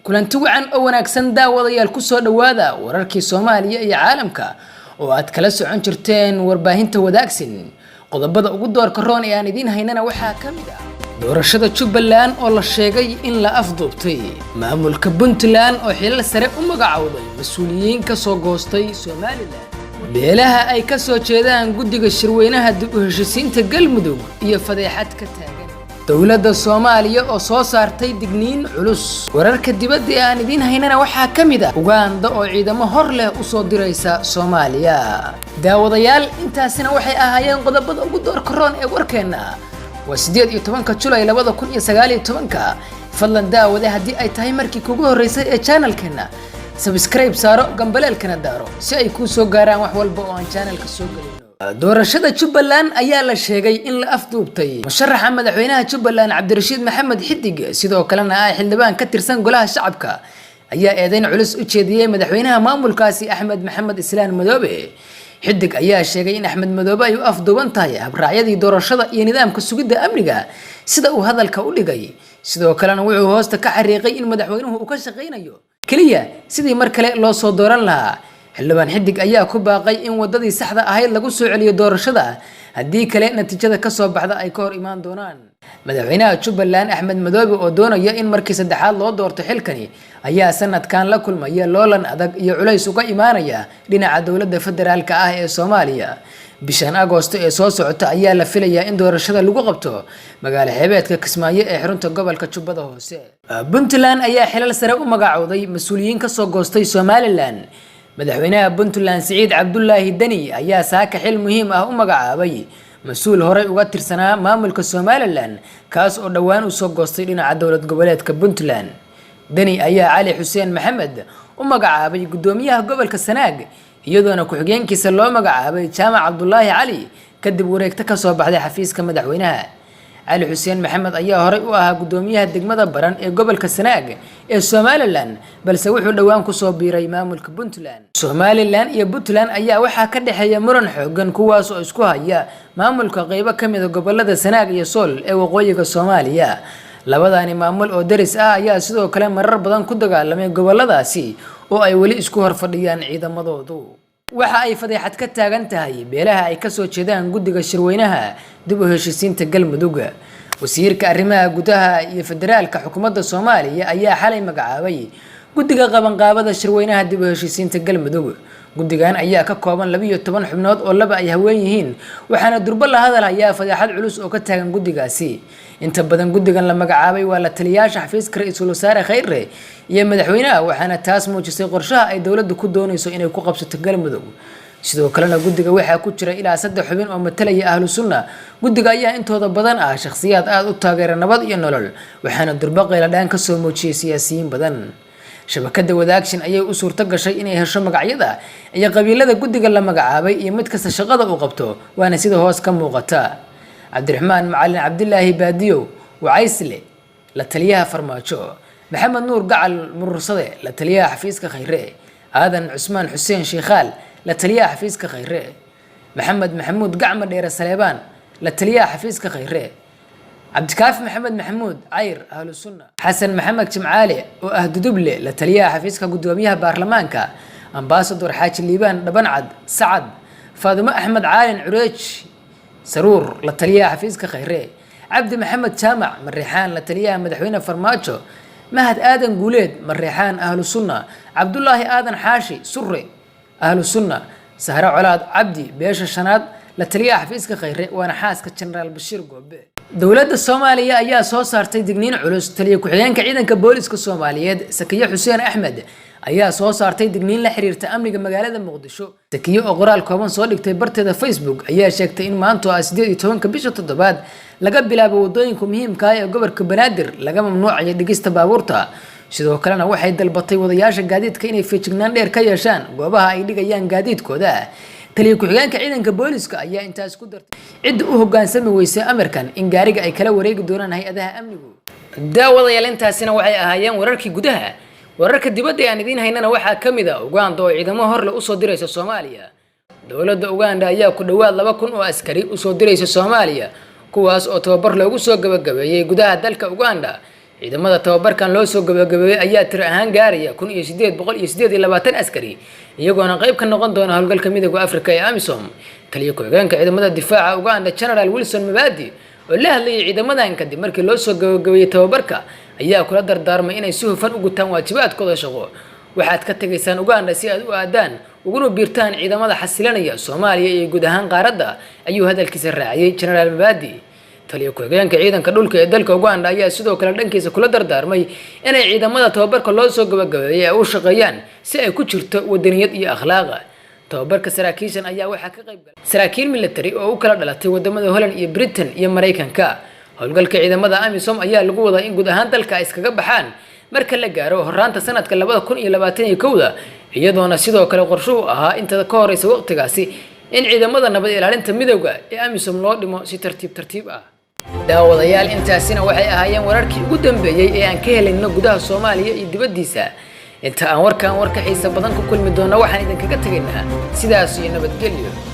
kulanti wacan oo wanaagsan daawadayaal ku soo dhawaada wararkii Soomaaliya iyo caalamka oo aad kala socon jirteen warbaahinta wadaagsan qodobada ugu doorka roon ee aan idin haynana waxa kamid ah doorashada Jubbaland oo la sheegay in la afduubtay maamulka Puntland oo xilal sare u magacawday mas'uuliyiin ka soo goostay Soomaaliland beelaha ay ka soo jeedaan guddiga shirweynaha dib u heshiisiinta Galmudug iyo fadeexad ka taagan dawladda Soomaaliya oo soo saartay digniin culus wararka dibadda ee aan idin haynana waxa kamid ah Uganda oo ciidamo hor leh u soo diraysa Soomaaliya daawadayaal intaasina waxay ahaayeen qodobada ugu doorka roon ee warkeena و18 July 2019 fadlan daawade hadii ay tahay markii kugu horeysay ee channelkeena subscribe saaro gambaleelkana daaro si ay ku soo gaaraan wax walba oo aan channelka soo galino doorashada Jubbaland ayaa la sheegay in la afduubtay musharaxa madaxweynaha Jubbaland Cabdirashiid Maxamed Xidig sidoo kalena ay xildhibaan ka tirsan golaha shacabka ayaa eedayn culus u jeediyay madaxweynaha maamulkaasi Axmed Maxamed Islaan Madoobe Xidig ayaa sheegay in Axmed Madoobe ay u afduuban tahay habraacyadii doorashada iyo nidaamka sugidda amniga sida uu hadalka u dhigay sidoo kalena wuxuu hoosta ka xariiqay in madaxweynuhu uu ka shaqeynayo kaliya sidii mar kale loo soo dooran lahaa xildhibaan Xidig ayaa ku baaqay in wadadii saxda ahayd lagu soo celiyo doorashada hadii kale natiijada ka soo baxda ay ka hor imaan doonaan madaxweynaha Jubbaland Axmed Madoobe oo doonaya in markii saddexaad loo doorto xilkani ayaa sanadkan la kulmaya loolan adag iyo culays uga imaanaya dhinaca dawladda federaalka ah ee Soomaaliya bishan Agoosto ee soo socota ayaa la filayaa in doorashada lagu qabto magaalo xeebeedka Kismaayo ee xarunta gobolka Jubbada Hoose Puntland ayaa xilal sare u magacawday mas'uuliyiin ka soo goostay Somaliland madaxweynaha Puntland Siciid Cabdullaahi Dani ayaa saaka xil muhiim ah u magacaabay mas'uul hore uga tirsanaa maamulka Somaliland kaas oo dhawaan u soo goostay dhinaca dawlad goboleedka Puntland Dani ayaa Cali Xuseen Maxamed u magacaabay gudoomiyaha gobolka Sanaag iyadoona ku xigeenkiisa loo magacaabay Jaamac Cabdullaahi Cali kadib wareegta ka soo baxday xafiiska madaxweynaha Cali Xuseen Maxamed ayaa hore u ahaa gudoomiyaha degmada Baran ee gobolka Sanaag ee Somaliland balse wuxuu dhawaan ku soo biiray maamulka Puntland Somaliland iyo Puntland ayaa waxa ka dhaxeeya muran xoogan kuwaas oo isku haya maamulka qaybo kamid ah gobolada Sanaag iyo Sool ee waqooyiga Soomaaliya labadani maamul oo daris ah ayaa sidoo kale marar badan ku dagaalamay goboladaasi oo ay wali isku hor fadhiyaan ciidamadoodu waxa ay fadeexad ka taagan tahay beelaha ay ka soo jeedaan guddiga shirweynaha dib u heshiisiinta Galmudug wasiirka arrimaha gudaha iyo federaalka xukuumadda Soomaaliya ayaa xalay magacaabay guddiga qabanqaabada shirweynaha dib u heshiisiinta Galmudug guddigan ayaa ka kooban 12 xubnood oo laba ay haween yihiin waxaana durba la hadalaya fadeexad culus oo ka taagan guddigaasi inta badan guddigan la magacaabay waa la taliyaasha xafiiska ra'iisul wasaare Khayre iyo madaxweynaha waxaana taas muujisay qorshaha ay dawladdu ku doonayso inay ku qabsato Galmudug sidoo kalena guddiga waxa ku jira ilaa 3 xubin oo matalaya ahlu sunna guddiga ayaa intooda badan ah shakhsiyaad aad u taageera nabad iyo nolol waxaana durba qeyladaan ka soo muujiyay siyaasiyiin badan shabakada wadaagsan ayay u suurto gashay inay hesho magacyada iyo qabiilada guddiga la magacaabay iyo mid kasta shaqada uu qabto waana sida hoos ka muuqata Cabdiraxmaan Macallin Cabdillaahi Baadiyo Wacaysle la taliyaha farmaajo Maxamed Nuur Gacal Murursade la taliyaha xafiiska Khayre Aadan Cusmaan Xuseen Sheekhaal la taliyaha xafiiska Khayre Maxamed Maxamuud Gacma Dheere Saleebaan la taliyaha xafiiska Khayre Cabdikaafi Maxamed Maxamuud Cayr ahlu sunna Xasan Maxamed Jimcaale oo ah Duduble la taliyaha xafiiska gudoomiyaha baarlamaanka Ambassador Xaaji Liibaan Dhabancad Sacad Faadimo Axmed Caalin Cureej Saruur la taliyaha xafiiska Khayre Cabdi Maxamed Jaamac Marixaan la taliyaha madaxweynaha Farmaajo Mahad Aadan Guuleed Marixaan ahlu sunna Cabdullaahi Aadan Xaashi Surre ahlu sunna Sahra Colaad Cabdi Beesha Shanaad la taliyaha xafiiska Khayre waana xaaska Generaal Bashiir Goobe dawladda Soomaaliya ayaa soo saartay digniin culus taliye ku xigeenka ciidanka booliska Soomaaliyeed Sakiyo Xuseen Axmed ayaa soo saartay digniin la xiriirta amniga magaalada Muqdisho Sakiyo oo qoraal kooban soo dhigtay barteeda Facebook ayaa sheegtay in maanta 18 bisha 7 laga bilaabo wadooyinka muhiimka ah ee gobolka Banaadir laga mamnuucay dhigista baabuurta sidoo kalena waxay dalbatay wadayaasha gaadiidka inay feejignaan dheer ka yeeshaan goobaha ay dhigayaan gaadiidkooda taliye ku xigeenka ciidanka booliska ayaa intaas ku dartay cid u hogaansami weysay amarkan in gaariga ay kala wareegi doonaan hay'adaha amnigu daawadayaal intaasina waxay ahaayeen wararkii gudaha wararka dibadda aan idin haynana waxa kamid ah Uganda oo ciidamo hor la u soo diraysa Soomaaliya dawladda Uganda ayaa ku dhawaad 2,000 oo askari u soo diraysa Soomaaliya kuwaas oo tababar loogu soo gabagabeeyay gudaha dalka Uganda ciidamada tababarkan loo soo gabagabeeyay ayaa tir ahaan gaaraya 1828 askari iyagoona qayb ka noqon doona howlgalka midowga Afrika ee AMISOM. taliya ku-xigeenka ciidamada difaaca Uganda General Wilson Mabadi oo la hadlayay ciidamadan kadib markii loo soo gabagabeeyay tababarka ayaa kula dardaarmay inay si hufan u gutaan waajibaadkooda shaqo. waxaad ka tagaysaan Uganda si aad u aadaan uguna biirtaan ciidamada xasilanaya Soomaaliya iyo guud ahaan qaaradda, ayuu hadalkiisa raaciyay General Mabadi. taliya ku-xigeenka ciidanka dhulka ee dalka Uganda ayaa sidoo kale dhankiisa kula dardaarmay inay ciidamada tababarka loo soo gabagabeeyay ay u shaqeeyaan si ay ku jirto wadaniyad iyo akhlaaq. tababarka saraakiishan ayaa waxaa ka qayb galay saraakiil military oo u kala dhalatay wadamada Holland iyo Britain iyo Mareykanka. howlgalka ciidamada AMISOM ayaa lagu wadaa in guud ahaan dalka ay iskaga baxaan marka la gaaro horaanta sanadka 2021 iyadoona sidoo kale qorshuhu ahaa inta ka horeysa waqtigaasi in ciidamada nabad ilaalinta midowga ee AMISOM loo dhimo si tartiib ah. daawadayaal intaasina waxay ahaayeen wararkii ugu dambeeyay ee aan ka helayno gudaha Soomaaliya iyo dibaddiisa. inta aan warka xiisa badan ku kulmi doono waxaan idinkaga tagaynaa sidaas iyo nabadgelyo.